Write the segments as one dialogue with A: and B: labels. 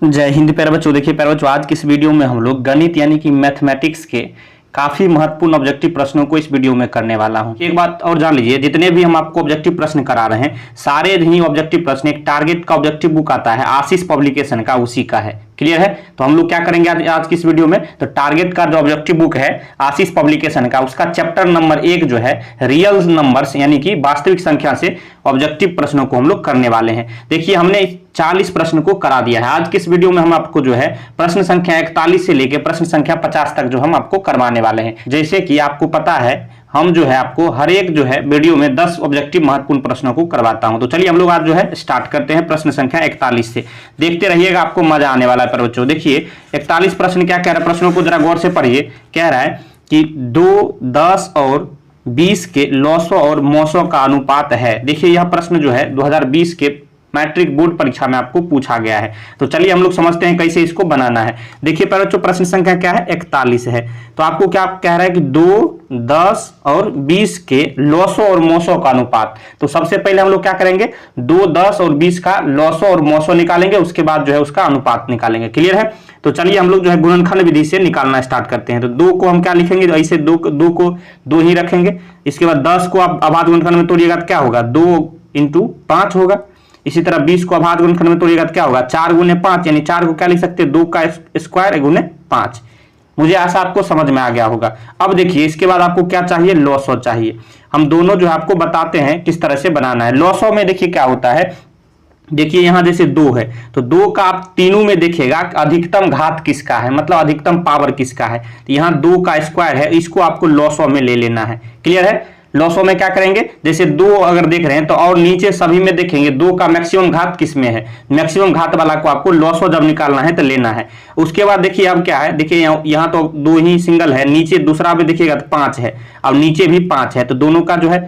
A: जय हिंद प्यारे बच्चों। देखिए प्यारे बच्चों, आज की इस वीडियो में हम लोग गणित यानी कि मैथमेटिक्स के काफी महत्वपूर्ण ऑब्जेक्टिव प्रश्नों को इस वीडियो में करने वाला हूं। एक बात और जान लीजिए, जितने भी हम आपको ऑब्जेक्टिव प्रश्न करा रहे हैं सारे ही ऑब्जेक्टिव प्रश्न एक टारगेट का ऑब्जेक्टिव बुक आता है आशीष पब्लिकेशन का, उसी का है। क्लियर है? तो हम लोग क्या करेंगे आज की इस वीडियो में, तो टारगेट का जो ऑब्जेक्टिव बुक है आशीष पब्लिकेशन का, उसका चैप्टर नंबर 1 जो है रियल नंबर्स यानी कि वास्तविक संख्या से ऑब्जेक्टिव प्रश्नों को हम लोग करने वाले हैं। देखिए हमने 40 प्रश्न को करा दिया है। आज की इस वीडियो में हम आपको जो है प्रश्न संख्या 41 से लेकर प्रश्न संख्या 50 तक जो हम आपको करवाने वाले हैं। जैसे कि आपको पता है हम जो है आपको हर एक जो है वीडियो में 10 ऑब्जेक्टिव महत्वपूर्ण प्रश्नों को करवाता हूं। तो चलिए हम लोग आज जो है स्टार्ट करते हैं प्रश्न संख्या 41 से। देखते रहिएगा, आपको मजा आने वाला है। पर बच्चों देखिए 41 प्रश्न क्या कह रहा है, प्रश्नों को जरा गौर से पढ़िए। कह रहा है कि 2, 10 और 20 के लॉसों और मौसों का अनुपात है। देखिए यह प्रश्न जो है 2020 के मैट्रिक बोर्ड परीक्षा में आपको पूछा गया है। तो चलिए हम लोग समझते हैं कैसे इसको बनाना है। देखिए पहले बच्चों प्रश्न संख्या क्या है, 41 है। तो आपको क्या कह रहा है कि 2, 10 और 20 के लॉसों और मौसों का अनुपात। तो सबसे पहले हम लोग क्या करेंगे, 2, 10 और 20 का लॉसों और मौसों निकालेंगे, उसके बाद जो है उसका अनुपात निकालेंगे। क्लियर है? तो चलिए हम लोग जो है गुणनखंड विधि से निकालना स्टार्ट करते हैं। तो 2 को हम क्या लिखेंगे, तो ऐसे 2 को 2 ही रखेंगे। इसके बाद 10 को आप अभाज्य गुणनखंड में तोड़िएगा तो क्या होगा, 2 × 5 होगा। इसी तरह 20 को अभाज्य गुणनखंड में तोड़िएगा तो क्या होगा, 4 × 5, यानी 4 को क्या लिख सकते हैं, 2 का स्क्वायर × 5। मुझे आशा आपको समझ में आ गया होगा। अब देखिए इसके बाद आपको क्या चाहिए, लॉसों चाहिए। हम दोनों जो है आपको बताते हैं किस तरह से बनाना है। लॉसों में देखिए क्या होता है, देखिए यहां जैसे 2 है तो 2 का आप तीनों में देखिएगा अधिकतम घात किसका है, मतलब अधिकतम पावर किसका है। तो यहां 2 का स्क्वायर है, इसको आपको लॉसों में ले लेना है। क्लियर है? लॉसों में क्या करेंगे, जैसे 2 अगर देख रहे हैं तो और नीचे सभी में देखेंगे 2 का मैक्सिमम घात किसमें है, मैक्सिमम घात वाला को आपको लॉसों जब निकालना है तो लेना है। उसके बाद देखिए अब क्या है, देखिए यहाँ तो 2 ही सिंगल है, नीचे दूसरा भी देखिएगा तो 5 है, अब नीचे भी 5 है। तो दोनों का जो है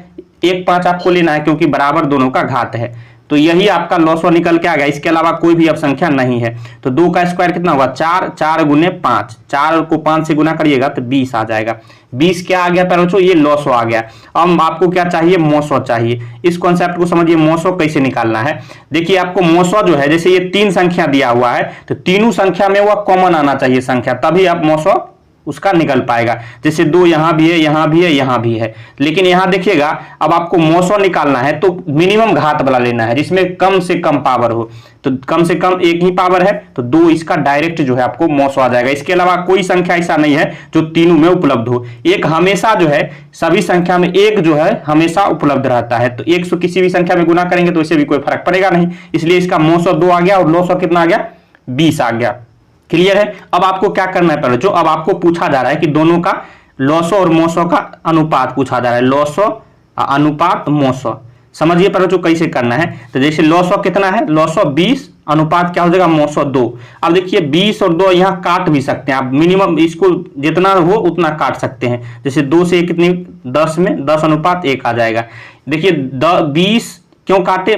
A: 1, 5 आपको लेना है क्योंकि बराबर दोनों का घात है। तो यही आपका लॉसों निकल के आ गया, इसके अलावा कोई भी अब संख्या नहीं है। तो 2 का स्क्वायर कितना होगा, 4, 4 × 5, 4 को 5 से गुना करिएगा तो 20 आ जाएगा। 20 क्या आ गया प्यारे बच्चों, ये लॉसों आ गया। अब आपको क्या चाहिए, मौसों चाहिए। इस कॉन्सेप्ट को समझिए, मौसों कैसे निकालना है। देखिए आपको मौसों जो है, जैसे ये 3 संख्या दिया हुआ है तो तीनों संख्या में वह कॉमन आना चाहिए संख्या, तभी आप मौसों उसका निकल पाएगा। जैसे 2 यहां भी है, यहां भी है, यहां भी है, लेकिन यहां देखिएगा अब आपको मौसों निकालना है तो मिनिमम घात वाला लेना है जिसमें कम से कम पावर हो। तो कम से कम 1 ही पावर है तो 2 इसका डायरेक्ट जो है आपको मौसों आ जाएगा। इसके अलावा कोई संख्या ऐसा नहीं है जो तीनों में उपलब्ध हो। एक हमेशा जो है सभी संख्या में 1 जो है हमेशा उपलब्ध रहता है। तो 1 से किसी भी संख्या में गुना करेंगे तो इससे भी कोई फर्क पड़ेगा नहीं, इसलिए इसका मौसों 2 आ गया और लॉसों कितना आ गया, 20 आ गया। क्लियर है? अब आपको क्या करना है, पहले जो अब आपको पूछा जा रहा है कि दोनों का लॉसों और मौसों का अनुपात पूछा जा रहा है, लॉसों अनुपात मौसों। समझिए पहले जो कैसे करना है। तो जैसे लॉसों कितना है, लॉसों 20, अनुपात क्या हो जाएगा, मौसों 2। अब देखिए 20 और 2 यहां काट भी सकते हैं आप, मिनिमम इसको जितना हो उतना काट सकते हैं। जैसे 2 से कितनी, 10 में 10 अनुपात 1 आ जाएगा। देखिए 20 क्यों काटे,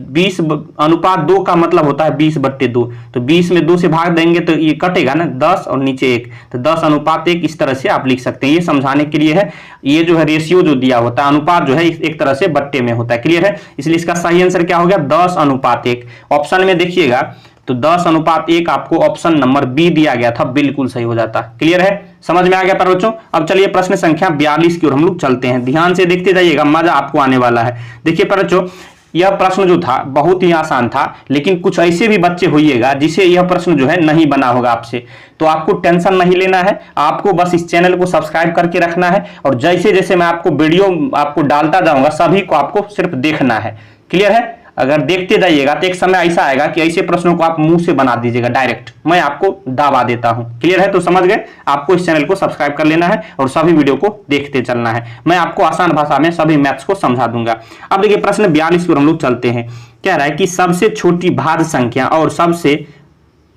A: 20 अनुपात 2 का मतलब होता है 20/2। तो 20 में 2 से भाग देंगे तो ये कटेगा ना, 10 और नीचे 1, तो 10 अनुपात 1 इस तरह से आप लिख सकते हैं। ये समझाने के लिए है। ये जो है रेशियो जो दिया होता है, अनुपात जो है एक तरह से बट्टे में होता है। क्लियर है? इसलिए इसका सही आंसर क्या हो गया, 10 अनुपात 1। ऑप्शन में देखिएगा तो 10 अनुपात 1 आपको ऑप्शन नंबर बी दिया गया था, बिल्कुल सही हो जाता। क्लियर है? समझ में आ गया पर बच्चों? अब चलिए प्रश्न संख्या 42 की ओर हम लोग चलते हैं। ध्यान से देखते जाइएगा, मजा आपको आने वाला है। देखिए पर बच्चों यह प्रश्न जो था बहुत ही आसान था, लेकिन कुछ ऐसे भी बच्चे होइएगा जिसे यह प्रश्न जो है नहीं बना होगा आपसे, तो आपको टेंशन नहीं लेना है। आपको बस इस चैनल को सब्सक्राइब करके रखना है और जैसे जैसे मैं आपको वीडियो आपको डालता जाऊंगा सभी को आपको सिर्फ देखना है। क्लियर है? अगर देखते जाइएगा तो एक समय ऐसा आएगा कि ऐसे प्रश्नों को आप मुंह से बना दीजिएगा डायरेक्ट, मैं आपको दावा देता हूं। क्लियर है? तो समझ गए, आपको इस चैनल को सब्सक्राइब कर लेना है और सभी वीडियो को देखते चलना है। मैं आपको आसान भाषा में सभी मैथ्स को समझा दूंगा। अब देखिए प्रश्न 42 पर हम लोग चलते हैं। कह रहा है कि सबसे छोटी भाज्य संख्या और सबसे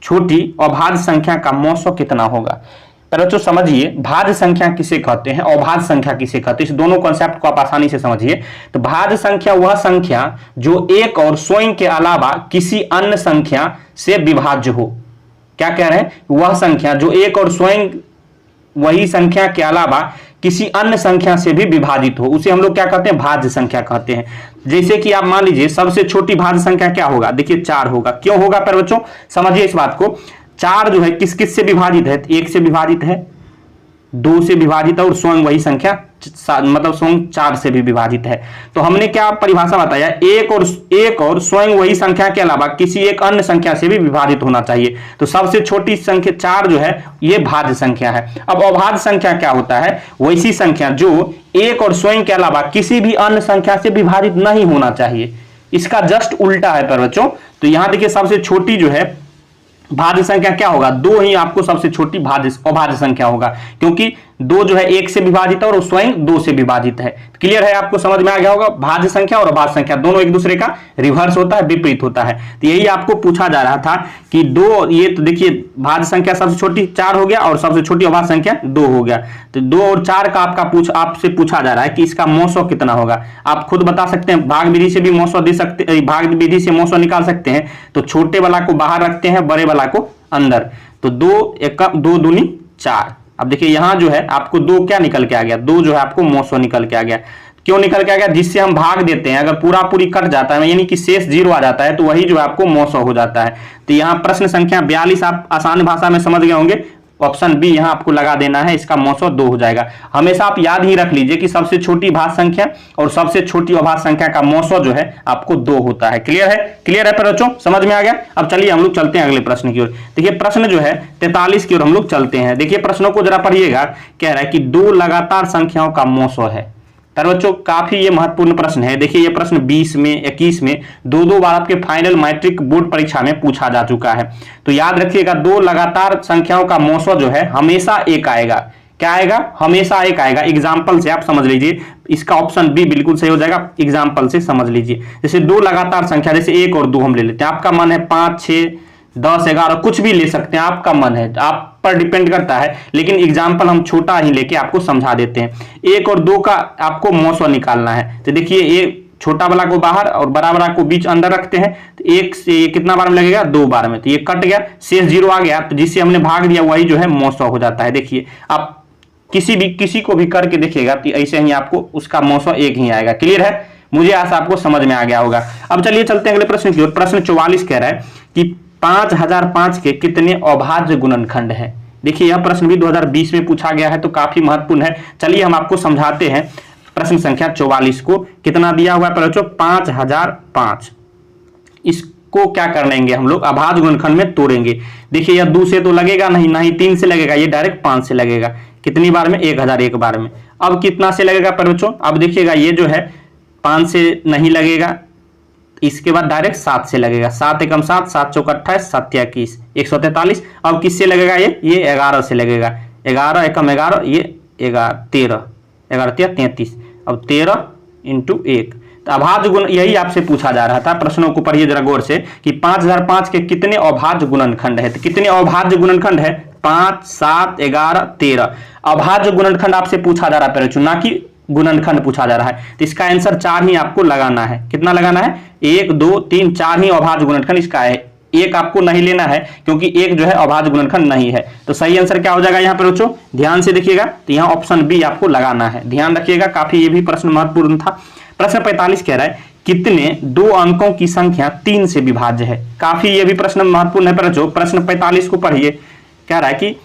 A: छोटी अभाज्य संख्या का मौसों कितना होगा। बच्चों समझिए, भाज्य संख्या किसे कहते हैं, अभाज्य संख्या किसे कहते हैं, इस दोनों कॉन्सेप्ट को आप आसानी से समझिए। तो भाज्य संख्या वह संख्या जो एक और स्वयं के अलावा किसी अन्य संख्या से विभाज्य हो। क्या कह रहे हैं, वह संख्या जो एक और स्वयं वही संख्या के अलावा किसी अन्य संख्या से भी विभाजित हो, उसे हम लोग क्या कहते हैं, भाज्य संख्या कहते हैं। जैसे कि आप मान लीजिए सबसे छोटी भाज्य संख्या क्या होगा, देखिए 4 होगा। क्यों होगा पर बच्चों, समझिए इस बात को। 4 जो है किस किस से विभाजित है, 1 से विभाजित है, 2 से विभाजित है और स्वयं वही संख्या मतलब स्वयं 4 से भी विभाजित है। तो हमने क्या परिभाषा बताया, एक और स्वयं वही संख्या के अलावा किसी एक अन्य संख्या से भी विभाजित होना चाहिए। तो सबसे छोटी संख्या 4 जो है ये भाज्य संख्या है। अब अभाज्य संख्या क्या होता है, वैसी संख्या जो एक और स्वयं के अलावा किसी भी अन्य संख्या से विभाजित नहीं होना चाहिए। इसका जस्ट उल्टा है पर बच्चों। तो यहां देखिए सबसे छोटी जो है भाज्य संख्या क्या होगा, 2 ही आपको सबसे छोटी अभाज्य संख्या होगा, क्योंकि 2 जो है 1 से विभाजित है और स्वयं 2 से विभाजित है। क्लियर है, आपको समझ में आ गया होगा। भाज्य संख्या और अभाज्य संख्या दोनों एक दूसरे का रिवर्स होता है, विपरीत होता है। तो यही आपको पूछा जा रहा था कि 2, ये तो देखिए भाज्य संख्या सबसे छोटी 4 हो गया और सबसे छोटी अभाज्य संख्या 2 हो गया। तो 2 और 4 का आपसे पूछा जा रहा है कि इसका मौसो कितना होगा। आप खुद बता सकते हैं, भाग विधि से भी मौसो दे सकते, भाग विधि से मौसो निकाल सकते हैं। तो छोटे वाला को बाहर रखते हैं, बड़े वाला को अंदर। तो 2 दूनी 4। अब देखिए यहां जो है आपको 2 क्या निकल के आ गया, 2 जो है आपको मौसो निकल के आ गया। क्यों निकल के आ गया, जिससे हम भाग देते हैं, अगर पूरा पूरी कट जाता है यानी कि शेष 0 आ जाता है तो वही जो है आपको मौसो हो जाता है। तो यहाँ प्रश्न संख्या 42 आप आसान भाषा में समझ गए होंगे। ऑप्शन बी यहां आपको लगा देना है, इसका मौसो 2 हो जाएगा। हमेशा आप याद ही रख लीजिए कि सबसे छोटी भाज्य संख्या और सबसे छोटी अभाज्य संख्या का मौसो जो है आपको 2 होता है। क्लियर है, क्लियर है बच्चों, समझ में आ गया। अब चलिए हम लोग चलते हैं अगले प्रश्न की ओर। देखिए प्रश्न जो है 43 की ओर हम लोग चलते हैं। देखिए प्रश्नों को जरा पढ़िएगा। कह रहा है कि 2 लगातार संख्याओं का मौसो है। तर बच्चों काफी ये महत्वपूर्ण प्रश्न है। देखिए ये प्रश्न 20 में 21 में 2 बार आपके फाइनल मैट्रिक बोर्ड परीक्षा में पूछा जा चुका है। तो याद रखिएगा 2 लगातार संख्याओं का मौसो जो है हमेशा 1 आएगा। क्या आएगा, हमेशा 1 आएगा। एग्जाम्पल से आप समझ लीजिए, इसका ऑप्शन बी बिल्कुल सही हो जाएगा। एग्जाम्पल से समझ लीजिए, जैसे 2 लगातार संख्या, जैसे 1 और 2 हम ले लेते हैं। आपका मन है 5, 6, 10, 11 कुछ भी ले सकते हैं, आपका मन है, आप पर डिपेंड करता है। लेकिन एग्जाम्पल हम छोटा ही लेके आपको समझा देते हैं। 1 और 2 का आपको मौसो निकालना है। तो देखिए ये छोटा वाला को बाहर और बड़ा वाला को बीच अंदर रखते हैं। तो 1 से ये कितना बार में लगेगा, 2 बार में। तो ये कट गया, शेष 0 आ गया। तो जिससे हमने भाग दिया वही जो है मौसो हो जाता है। देखिए आप किसी को भी करके देखिएगा तो ऐसे ही आपको उसका मौसो 1 ही आएगा। क्लियर है, मुझे आशा आपको समझ में आ गया होगा। अब चलिए चलते हैं अगले प्रश्न की ओर। प्रश्न 44 कह रहा है कि 5005 के कितने अभाज्य गुणनखंड हैं। देखिए यह प्रश्न भी 2020 में पूछा गया है, तो काफी महत्वपूर्ण है। चलिए हम आपको समझाते हैं। प्रश्न संख्या 44 को कितना दिया हुआ है बच्चों, 5005। इसको क्या कर लेंगे हम लोग, अभाज्य गुणनखंड में तोड़ेंगे। देखिए यह 2 से तो लगेगा नहीं, ना ही 3 से लगेगा, ये डायरेक्ट 5 से लगेगा। कितनी बार में, 1001 बार में। अब कितना से लगेगा बच्चों, अब देखिएगा ये जो है 5 से नहीं लगेगा, इसके बाद डायरेक्ट 7 से लगेगा। 7 एकम 7, 7 चौक 28, 7 21, 143। अब किससे लगेगा, ये 11 से लगेगा। 11 एकम 11, ये 13, 11 33। अब 13 × 1। तो अभाज्य गुण यही आपसे पूछा जा रहा था। प्रश्नों को पढ़िए जरा गौर से कि 5005 के कितने अभाज्य गुणनखंड है। तो कितने अभाज्य गुणनखंड है, 5, 7, 11, 13 अभाज्य गुणनखंड आपसे पूछा जा रहा है, ना कि गुणनखंड पूछा जा रहा है। तो इसका आंसर 4 ही आपको लगाना है। कितना लगाना है, 1, 2, 3, 4 ही अभाज्य गुणनखंड इसका है। 1 आपको नहीं लेना है क्योंकि 1 जो है अभाज्य गुणनखंड नहीं है। तो सही आंसर क्या हो जाएगा यहाँ पर बच्चों, ध्यान से देखिएगा। तो यहाँ ऑप्शन बी आपको लगाना है, ध्यान रखिएगा। काफी ये भी प्रश्न महत्वपूर्ण था। प्रश्न 45 कह रहा है कितने 2 अंकों की संख्या 3 से विभाज्य है। काफी ये भी प्रश्न महत्वपूर्ण है बच्चों। प्रश्न 45 को पढ़िए। कह रहा है कि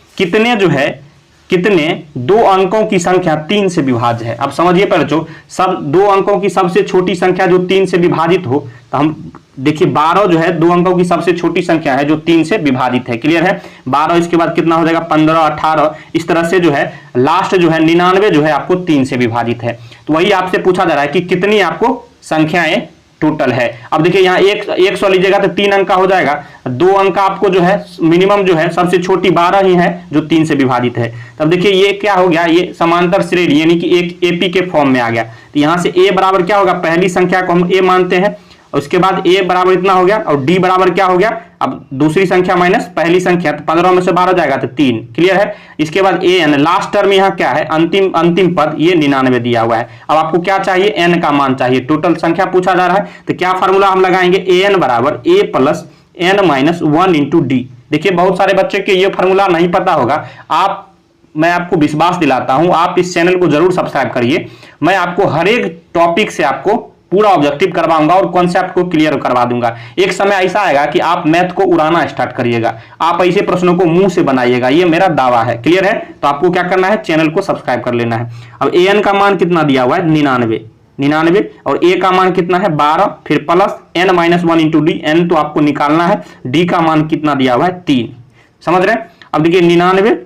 A: कितने 2 अंकों की संख्या 3 से विभाज्य है। अब समझिए बच्चों, सब 2 अंकों की सबसे छोटी संख्या जो 3 से विभाजित हो, तो हम देखिए 12 जो है 2 अंकों की सबसे छोटी संख्या है जो 3 से विभाजित है। क्लियर है, 12 इसके बाद कितना हो जाएगा, 15, 18। इस तरह से जो है लास्ट जो है 99 जो है आपको 3 से विभाजित है। तो वही आपसे पूछा जा रहा है कि कितनी आपको संख्याएं टोटल है। अब देखिए यहाँ 100 लीजिएगा तो 3 अंक का हो जाएगा। 2 अंक आपको जो है मिनिमम जो है सबसे छोटी 12 ही है जो 3 से विभाजित है। तब देखिए ये क्या हो गया, ये समांतर श्रेणी यानी कि एक एपी के फॉर्म में आ गया। तो यहाँ से ए बराबर क्या होगा, पहली संख्या को हम ए मानते हैं, उसके बाद ए बराबर इतना हो गया, और डी बराबर क्या हो गया, अब दूसरी संख्या माइनस पहली संख्या, तो 15 में से 12 जाएगा तो 3। क्लियर है। इसके बाद ए एन, लास्ट टर्म यहाँ क्या है, अंतिम पद, ये 99 दिया हुआ है। अब आपको क्या चाहिए, एन का मान चाहिए, टोटल संख्या पूछा जा रहा है। तो क्या फार्मूला हम लगाएंगे, ए एन बराबर A plus N minus 1 into D. देखिए बहुत सारे बच्चे के ये फार्मूला नहीं पता होगा, आप मैं आपको विश्वास दिलाता हूं, आप इस चैनल को जरूर सब्सक्राइब करिए। मैं आपको हर एक टॉपिक से आपको पूरा ऑब्जेक्टिव करवाऊंगा और कॉन्सेप्ट को क्लियर करवा दूंगा। एक समय ऐसा आएगा कि आप मैथ को उड़ाना स्टार्ट करिएगा, आप ऐसे प्रश्नों को मुंह से बनाइएगा, ये मेरा दावा है। क्लियर है? तो आपको क्या करना है, चैनल को सब्सक्राइब कर लेना है। अब an का मान कितना दिया हुआ है, 99, और a का मान कितना है 12, फिर plus n-1 into D, n तो आपको निकालना है, d का मान कितना दिया हुआ है 3। समझ रहे हैं? अब देखिए 99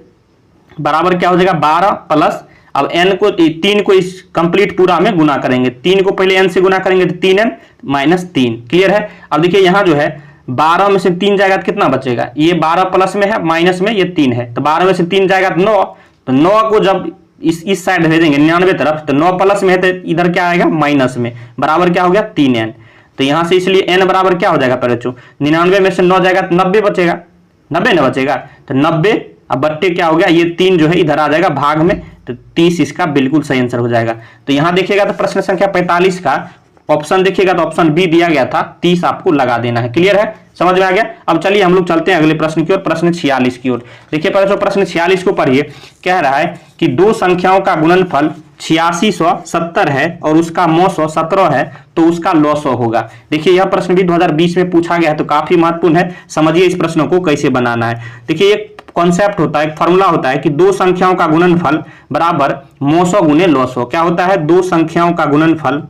A: बराबर क्या हो जाएगा 12 प्लस, अब n को 3 को इस कंप्लीट पूरा में गुना करेंगे, 3 को पहले n से गुना करेंगे तो 3n माइनस 3। क्लियर है? अब देखिए यहां जो है 12 में से 3 जाएगा तो कितना बचेगा, ये 12 प्लस में है, माइनस में ये 3 है, तो 12 में से 3 जाएगा तो 9, तो 9 को जब इस साइड भेजेंगे 99 तरफ, तो 9 प्लस में है तो इधर क्या आएगा माइनस में, बराबर क्या हो गया 3n। तो यहां से इसलिए n बराबर क्या हो जाएगा पहले 99 में से 9 जाएगा तो 90 बचेगा, 90 ना बचेगा, तो 90 अब बट्टे क्या हो गया, ये 3 जो है इधर आ जाएगा भाग में, तो 30 इसका बिल्कुल सही आंसर हो जाएगा। तो यहां देखिएगा तो प्रश्न संख्या 45 का ऑप्शन देखिएगा तो ऑप्शन बी दिया गया था, 30 आपको लगा देना है। क्लियर है? समझ में आ गया? अब चलिए हम लोग चलते हैं अगले प्रश्न की ओर, प्रश्न 46 की ओर। देखिए पहले प्रश्न 46 को पढ़िए। कह रहा है कि दो संख्याओं का गुणनफल 8670 है और उसका 917 है, तो उसका लॉसो होगा। देखिए यह प्रश्न भी 2020 में पूछा गया है, तो काफी महत्वपूर्ण है, समझिए इस प्रश्न को कैसे बनाना है। देखिए एक कॉन्सेप्ट होता है, एक फॉर्मूला होता है कि दो संख्याओं का गुणनफल बराबर 900 गुने लॉसो। क्या होता है, दो संख्याओं का गुणनफल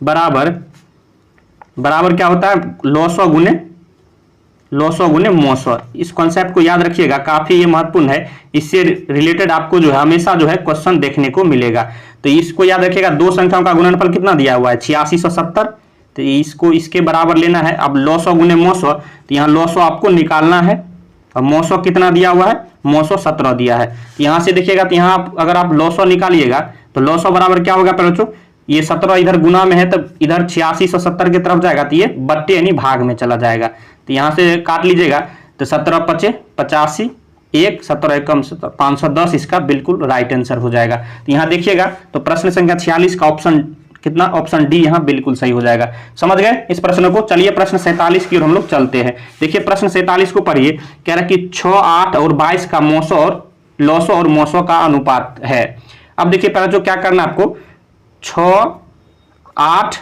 A: बराबर क्या होता है, लॉसो गुने 900। इस कॉन्सेप्ट को याद रखिएगा, काफी ये महत्वपूर्ण है, इससे रिलेटेड आपको जो है हमेशा जो है क्वेश्चन देखने को मिलेगा। तो इसको याद रखिएगा, दो संख्याओं का गुणनफल कितना दिया हुआ है 8670, तो इसको इसके बराबर लेना है। अब 900 गुने 900, तो यहाँ 900 आपको निकालना है, और 900 कितना दिया हुआ है 917 दिया है। यहां से देखिएगा तो यहाँ अगर आप 900 निकालिएगा तो 900 बराबर क्या होगा बच्चों, ये 17 इधर गुना में है तो इधर 8670 की तरफ जाएगा, तो ये बट्टे यानी भाग में चला जाएगा। तो यहां से काट लीजिएगा तो 17 पचे 85, 1 17 एकम 510 इसका बिल्कुल राइट आंसर हो जाएगा। तो यहाँ देखिएगा तो प्रश्न संख्या 46 का ऑप्शन कितना, ऑप्शन डी यहाँ बिल्कुल सही हो जाएगा। समझ गए इस प्रश्न को? चलिए प्रश्न 47 की ओर हम लोग चलते हैं। देखिए प्रश्न 47 को पढ़िए। कह रहा है कि 6, 8 और 22 का 900 और 900 का अनुपात है। अब देखिए पहले जो क्या करना है आपको, 6, 8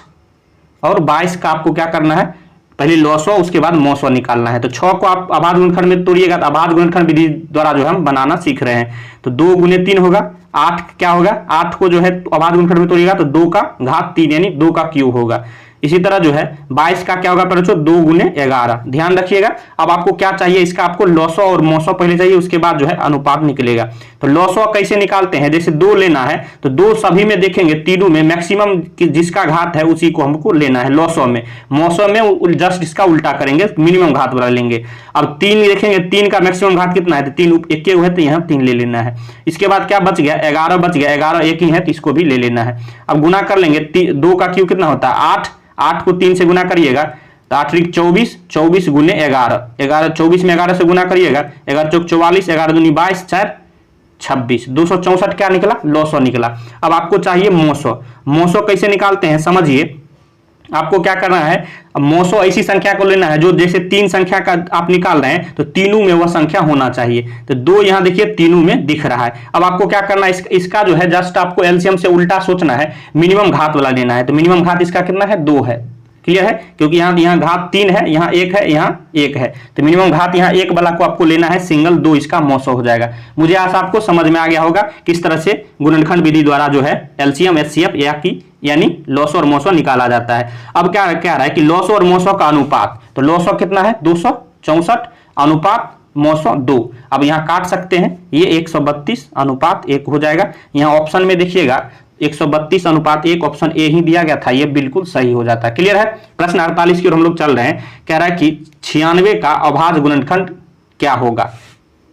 A: और 22 का आपको क्या करना है, पहले 900 उसके बाद 900 निकालना है। तो 6 को आप अभाज्य गुणनखंड में तोड़िएगा, तो अभाज्य गुणनखंड विधि द्वारा जो हम बनाना सीख रहे हैं। तो 2 गुने 3 होगा, 8 क्या होगा, 8 को जो है अभाज्य गुणनखंड में तोड़िएगा तो 2 का घात 3 यानी 2 का क्यूब होगा। इसी तरह जो है 22 का क्या होगा बच्चों, 2 गुने 11। ध्यान रखिएगा। अब आपको क्या चाहिए, इसका आपको 900 और 900 पहले चाहिए, उसके बाद जो है अनुपात निकलेगा। तो 900 कैसे निकालते हैं, जैसे 2 लेना है तो 2 सभी में देखेंगे, तीनों में मैक्सिमम जिसका घात है उसी को हमको लेना है 900 में। 900 में जस्ट इसका उल्टा करेंगे, मिनिमम घात वाला लेंगे। अब 3 देखेंगे, 3 का मैक्सिमम घात कितना है, तो 3 एक है तो यहाँ 3 ले लेना है। इसके बाद क्या बच गया, 11 बच गया, 11 एक ही है तो इसको भी ले लेना है। अब गुना कर लेंगे, 2 का क्यूब कितना होता है 8, 8 को 3 से गुना करिएगा तो 8 × 24, 24 गुने 11, 24 में 11 से गुना करिएगा, 11 चौक 44, 11 दूनी 22, 4 26, 264 क्या निकला 900 निकला। अब आपको चाहिए 900 कैसे निकालते हैं समझिए। आपको क्या करना है, अब 900 ऐसी संख्या को लेना है जो जैसे 3 संख्या का आप निकाल रहे हैं तो तीनों में वह संख्या होना चाहिए। तो 2 यहाँ देखिए तीनों में दिख रहा है। अब आपको क्या करना है, इसका जो है जस्ट आपको एलसीएम से उल्टा सोचना है, मिनिमम घात वाला लेना है। तो मिनिमम घात इसका कितना है 2 है। क्लियर है, क्योंकि यहाँ घात 3 है, यहाँ 1 है, यहाँ 1 है, तो मिनिमम घात यहाँ 1 वाला को आपको लेना है सिंगल, 2 इसका 900 हो जाएगा। मुझे आशा आपको समझ में आ गया होगा किस तरह से गुणनखंड विधि द्वारा जो है एलसीएम एचसीएफ यानी 900 और 900 निकाला जाता है। अब क्या कह रहा है कि 900 और 900 का अनुपात, तो 900 कितना है 264 अनुपात 902। अब यहाँ काट सकते हैं, ये 132 अनुपात 1 हो जाएगा। यहाँ ऑप्शन में देखिएगा 132 अनुपात 1 ऑप्शन ए ही दिया गया था, ये बिल्कुल सही हो जाता है। क्लियर है। प्रश्न 48 की ओर हम लोग चल रहे हैं। कह रहा है कि 96 का अभाज्य गुणनखंड क्या होगा।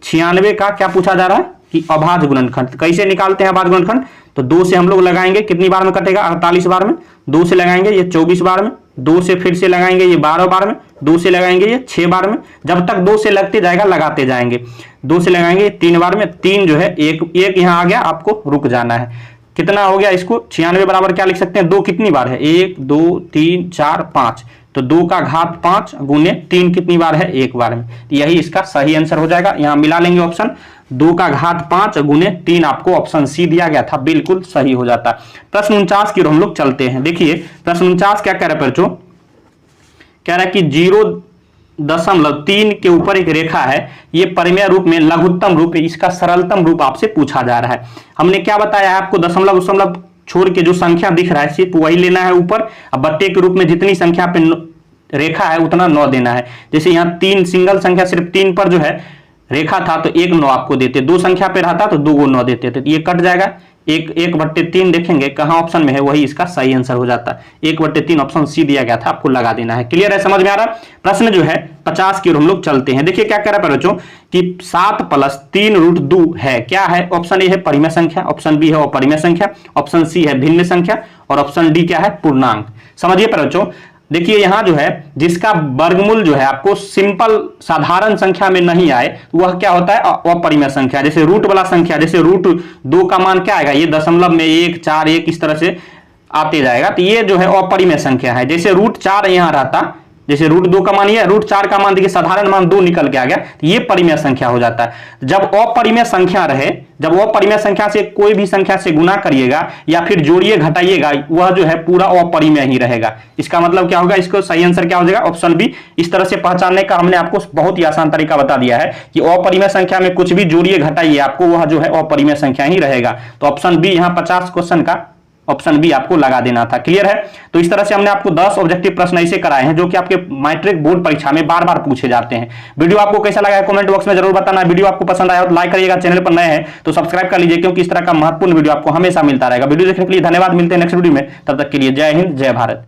A: 96 का क्या पूछा जा रहा है कि अभाज्य गुणनखंड कैसे निकालते हैं अभाज्य गुणनखंड। तो 2 से हम लोग लगाएंगे, कितनी बार में कटेगा 48 बार में, 2 से लगाएंगे ये 24 बार में, 2 से फिर से लगाएंगे ये 12 बार में, 2 से लगाएंगे ये 6 बार में, जब तक 2 से लगते जाएगा लगाते जाएंगे। 2 से लगाएंगे 3 बार में, 3 जो है एक यहाँ आ गया, आपको रुक जाना है। कितना हो गया, इसको 96 बराबर क्या लिख सकते हैं, 2 कितनी बार है 1 2 3 4 5, तो 2 का घात 5 गुने 3 कितनी बार है 1 बार में। यही इसका सही आंसर हो जाएगा। यहाँ मिला लेंगे ऑप्शन, 2 का घात 5 गुने 3 आपको ऑप्शन सी दिया गया था, बिल्कुल सही हो जाता। प्रश्न 49 की ओर हम लोग चलते हैं। देखिए प्रश्न 49 क्या कह रहा है बच्चों, कह रहा है कि 0.3 के ऊपर एक रेखा है, ये परिमेय रूप में लघुत्तम रूप है, इसका सरलतम रूप आपसे पूछा जा रहा है। हमने क्या बताया है आपको, दशमलव दशमलव छोड़ के जो संख्या दिख रहा है सिर्फ वही लेना है ऊपर, अब बट्टे के रूप में जितनी संख्या पे रेखा है उतना 9 देना है। जैसे यहाँ 3 सिंगल संख्या सिर्फ 3 पर जो है रेखा था तो 1 9 आपको देते, 2 संख्या पे रहता तो 2 को 9 देते थे, तो ये कट जाएगा। 1/3 देखेंगे कहां ऑप्शन में है, वही इसका सही आंसर हो जाता है। 1/3 ऑप्शन सी दिया गया था, आपको लगा देना है। क्लियर है, समझ में आ रहा। प्रश्न जो है 50 की ओर हम लोग चलते हैं। देखिए क्या कह रहा है बच्चों कि 7 + 3√2 है, क्या है, ऑप्शन ए है परिमेय संख्या, ऑप्शन बी है अपरिमेय संख्या, ऑप्शन सी है भिन्न संख्या और ऑप्शन डी क्या है, पूर्णांक। समझिए बच्चों, देखिए यहां जो है जिसका वर्गमूल जो है आपको सिंपल साधारण संख्या में नहीं आए वह क्या होता है, अपरिमेय संख्या। जैसे रूट वाला संख्या, जैसे √2 का मान क्या आएगा, ये दशमलव में 1 4 1 इस तरह से आते जाएगा, तो ये जो है अपरिमेय संख्या है। जैसे √4 यहां रहता, जैसे √2 का मान ये, √4 का मान देखिए साधारण मान 2 निकल के आ गया, तो ये परिमेय संख्या हो जाता है। जब अपरिमेय संख्या रहे, जब अपरिमेय संख्या से कोई भी संख्या से गुना करिएगा या फिर जोड़िए घटाइएगा, वह जो है पूरा अपरिमेय ही रहेगा। इसका मतलब क्या होगा, इसको सही आंसर क्या हो जाएगा, ऑप्शन बी। इस तरह से पहचानने का हमने आपको बहुत ही आसान तरीका बता दिया है कि अपरिमेय संख्या में कुछ भी जोड़िए घटाइए, आपको वह जो है अपरिमेय संख्या ही रहेगा। तो ऑप्शन बी यहाँ 50 क्वेश्चन का ऑप्शन बी आपको लगा देना था। क्लियर है। तो इस तरह से हमने आपको 10 ऑब्जेक्टिव प्रश्न ऐसे कराए हैं जो कि आपके मैट्रिक बोर्ड परीक्षा में बार बार पूछे जाते हैं। वीडियो आपको कैसा लगा है कमेंट बॉक्स में जरूर बताना। वीडियो आपको पसंद आया तो लाइक करिएगा, चैनल पर नए हैं तो सब्सक्राइब कर लीजिए, क्योंकि इस तरह का महत्वपूर्ण वीडियो आपको हमेशा मिलता रहेगा। वीडियो देखने के लिए धन्यवाद, मिलते हैं नेक्स्ट वीडियो में, तब तक के लिए जय हिंद जय भारत।